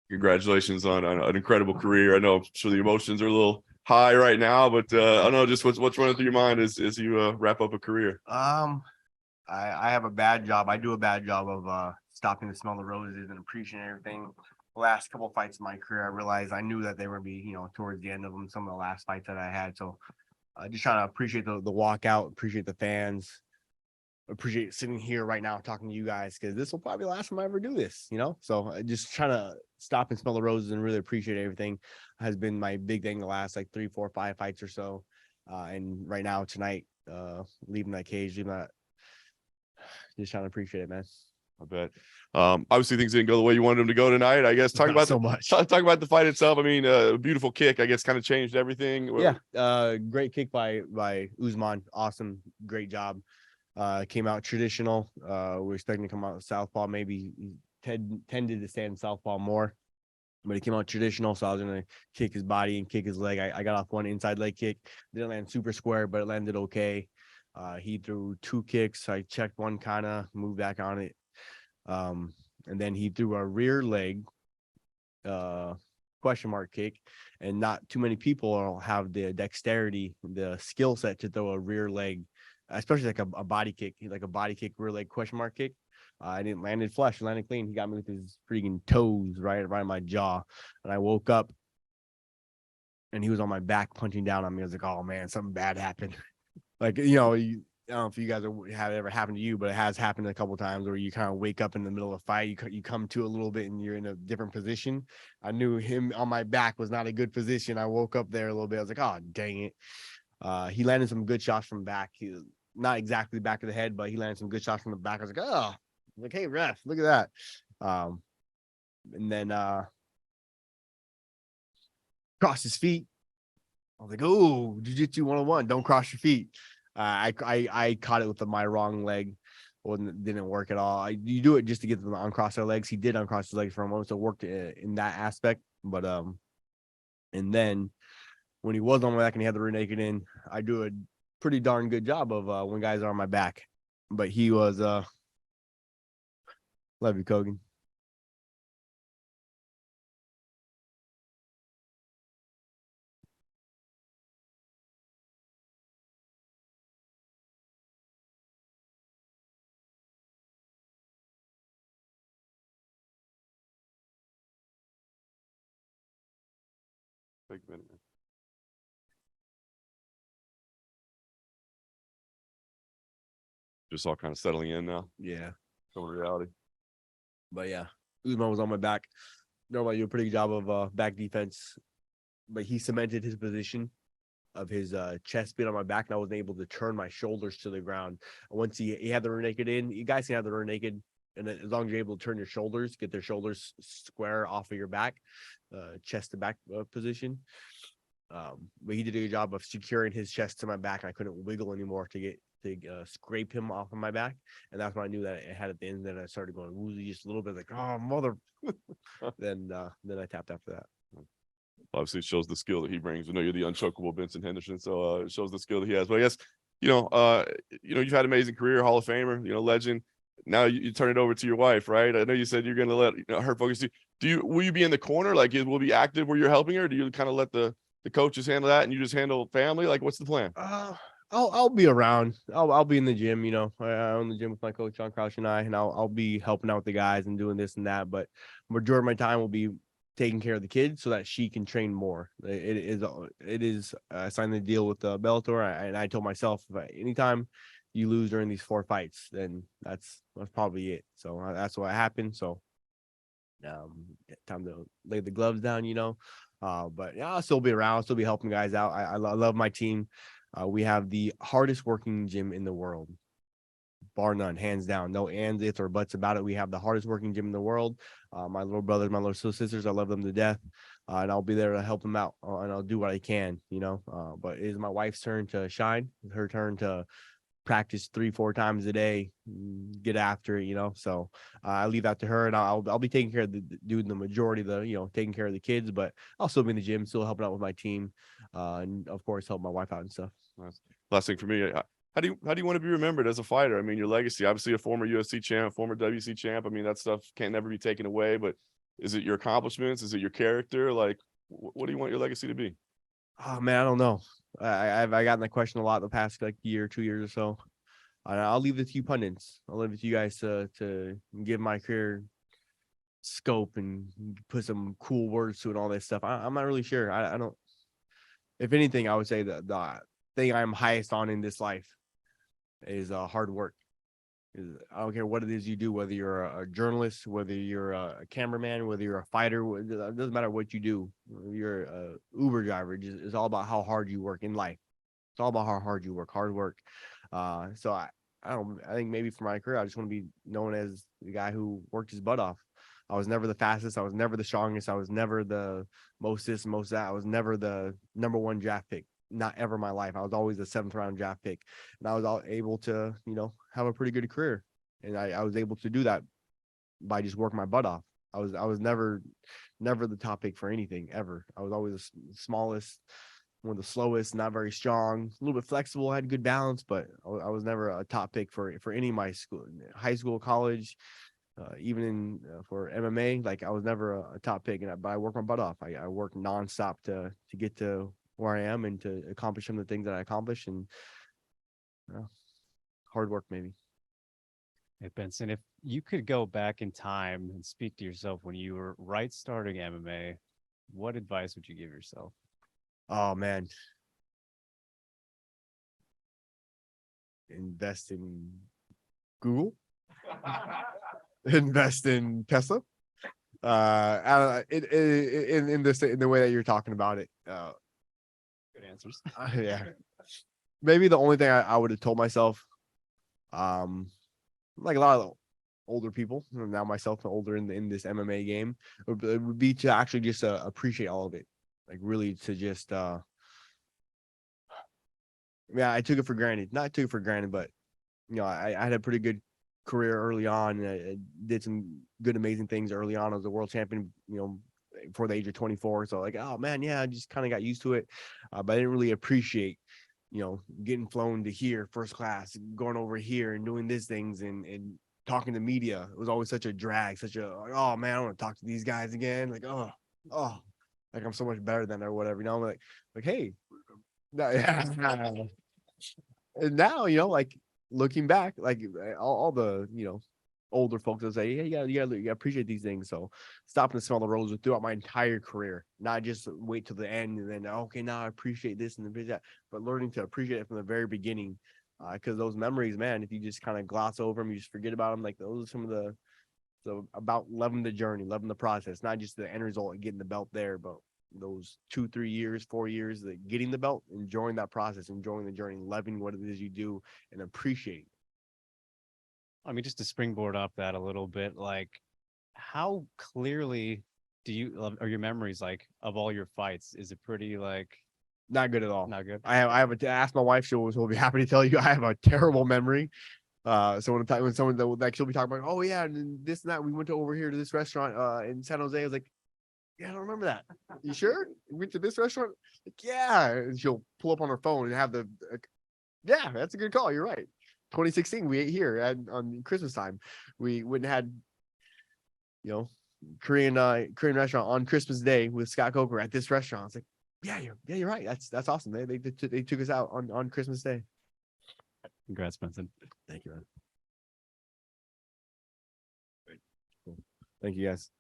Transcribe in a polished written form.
Congratulations on an incredible career. I know I'm sure the emotions are a little high right now, but I don't know just what's running through your mind as you wrap up a career. I have a bad job. I do a bad job of stopping to smell the roses and appreciating everything. The last couple of fights in my career, I realized I knew that they were be, towards the end of them, some of the last fights that I had. So just trying to appreciate the walkout, appreciate the fans, appreciate sitting here right now talking to you guys, because this will probably be the last time I ever do this, So just trying to stop and smell the roses and really appreciate everything has been my big thing the last like 3, 4, 5 fights or so. And right now tonight, leaving that cage, just trying to appreciate it, man. I bet. Obviously things didn't go the way you wanted them to go tonight. I guess talk about the fight itself. I mean, a beautiful kick, I guess, kind of changed everything. Yeah. Great kick by Usman. Awesome. Great job. Came out traditional. We're expecting to come out southpaw. Maybe tended to stand southpaw more, but he came out traditional. So I was gonna kick his body and kick his leg. I got off one inside leg kick. Didn't land super square, but it landed okay. He threw 2 kicks. I checked one, kind of moved back on it. And then he threw a rear leg question mark kick, and not too many people have the dexterity, the skill set to throw a rear leg, especially like a body kick, rear leg question mark kick. I didn't land it flush, landed clean. He got me with his freaking toes right in my jaw, and I woke up and he was on my back punching down on me. I was like, oh man, something bad happened. Like, I don't know if you guys have ever happened to you, but it has happened a couple of times where you kind of wake up in the middle of a fight, you come to a little bit and you're in a different position. I knew him on my back was not a good position. I woke up there a little bit. I was like, oh, dang it. He landed some good shots from back. He was not exactly the back of the head, but he landed some good shots from the back. I was like, oh, like, hey, ref, look at that. And then crossed his feet. I was like, oh, jiu-jitsu 101, don't cross your feet. I caught it with my wrong leg. Didn't work at all. You do it just to get them to uncross their legs. He did uncross his legs for a moment, so it worked in that aspect. But and then when he was on my back and he had the rear naked in, I do a pretty darn good job of when guys are on my back. But he was love you, Kogan. Take a minute. Just all kind of settling in now. Yeah. Coming to reality. But yeah, Usman was on my back. Normally, you do a pretty good job of back defense, but he cemented his position of his chest being on my back, and I wasn't able to turn my shoulders to the ground. And once he had the rear naked in, you guys can have the rear naked, and as long as you're able to turn your shoulders, get their shoulders square off of your back, chest to back position. But he did a good job of securing his chest to my back. I couldn't wiggle anymore to scrape him off of my back, and that's when I knew that it had at the end. Then I started going woozy just a little bit, like, oh mother. then I tapped after that. Obviously, it shows the skill that he brings. I know you're the unchokable Benson Henderson, so it shows the skill that he has. But I guess you've had an amazing career, Hall of Famer, legend. Now you turn it over to your wife, right? I know you said you're going to let her focus. Will you be in the corner? Like, will be active where you're helping her? Or do you kind of let the coaches handle that and you just handle family? Like, what's the plan? I'll be around. I'll be in the gym. I'm in the gym with my coach John Crouch and I'll be helping out with the guys and doing this and that. But majority of my time will be taking care of the kids so that she can train more. It is I signed the deal with Bellator, and I told myself, anytime you lose during these 4 fights, then that's probably it. So that's what happened. So time to lay the gloves down, but yeah, I'll still be around. I'll still be helping guys out. I love my team. We have the hardest working gym in the world, bar none, hands down. No ands, ifs, or buts about it. We have the hardest working gym in the world. My little brothers, my little sisters, I love them to death. And I'll be there to help them out, and I'll do what I can, but it is my wife's turn to shine. It's her turn to practice 3-4 times a day, get after it, so I leave that to her, and I'll be taking care of doing the majority of the, taking care of the kids, but I'll still be in the gym, still helping out with my team, and of course help my wife out and stuff. Last thing for me, how do you want to be remembered as a fighter? I mean, your legacy, obviously a former UFC champ, former WC champ. I mean, that stuff can't never be taken away, but Is it your accomplishments? Is it your character? Like, what do you want your legacy to be? Oh man, I don't know. I've gotten that question a lot the past like year, 2 years or so. I'll leave it to you pundits. I'll leave it to you guys to give my career scope and put some cool words to it and all that stuff. I'm not really sure. I don't. If anything, I would say that the thing I'm highest on in this life is hard work. I don't care what it is you do, whether you're a journalist, whether you're a cameraman, whether you're a fighter, it doesn't matter what you do. You're a Uber driver. It's all about how hard you work in life. It's all about how hard you work, hard work. So I think maybe for my career, I just want to be known as the guy who worked his butt off. I was never the fastest. I was never the strongest. I was never the most this, most that. I was never the number one draft pick. Not ever in my life. I was always the 7th round draft pick. And I was able to, have a pretty good career. And I was able to do that by just working my butt off. I was never the top pick for anything ever. I was always the smallest, one of the slowest, not very strong, a little bit flexible, had good balance, but I was never a top pick for any of my school, high school, college, even in for MMA. Like I was never a top pick, but I worked my butt off. I worked nonstop to get to where I am and to accomplish some of the things that I accomplished, and hard work maybe. Hey, Benson, if you could go back in time and speak to yourself when you were right starting MMA, what advice would you give yourself? Oh man. Invest in Google. Invest in Tesla. In the way that you're talking about it. Good answers. Yeah. Maybe the only thing I would have told myself, like a lot of older people, now myself older in this MMA game, it would be to actually just appreciate all of it. Like really to just I took it for granted. Not took it for granted, but I had a pretty good career early on. I did some good, amazing things early on. I was a world champion, before the age of 24. So like, oh man, yeah, I just kind of got used to it. But I didn't really appreciate, getting flown to here, first class, going over here and doing these things and talking to media. It was always such a drag, like, oh man, I want to talk to these guys again. Like, oh, like I'm so much better than or whatever. I'm like, hey, and now, like looking back, like all the, older folks will say, yeah, you gotta appreciate these things. So stopping to smell the roses throughout my entire career, not just wait till the end and then, okay, now I appreciate this and that, but learning to appreciate it from the very beginning. Because those memories, man, if you just kind of gloss over them, you just forget about them. Like those are some of so about loving the journey, loving the process, not just the end result and getting the belt there, but those 2, 3 years, 4 years, that getting the belt, enjoying that process, enjoying the journey, loving what it is you do, and appreciating. I mean, just to springboard off that a little bit, like how clearly are your memories like of all your fights? Is it pretty like Not good at all. not good? I have to ask my wife. She'll be happy to tell you I have a terrible memory. So when someone that she'll be talking about, oh yeah, and this and that, we went to over here to this restaurant in San Jose. I was like, yeah, I don't remember that. You sure? We went to this restaurant? Like, yeah. And she'll pull up on her phone and have yeah, that's a good call. You're right. 2016, we ate here on Christmas time. We went and had, Korean restaurant on Christmas Day with Scott Coker at this restaurant. It's like, yeah, you're right. That's awesome. They took us out on Christmas Day. Congrats, Benson. Thank you, man. Cool. Thank you, guys.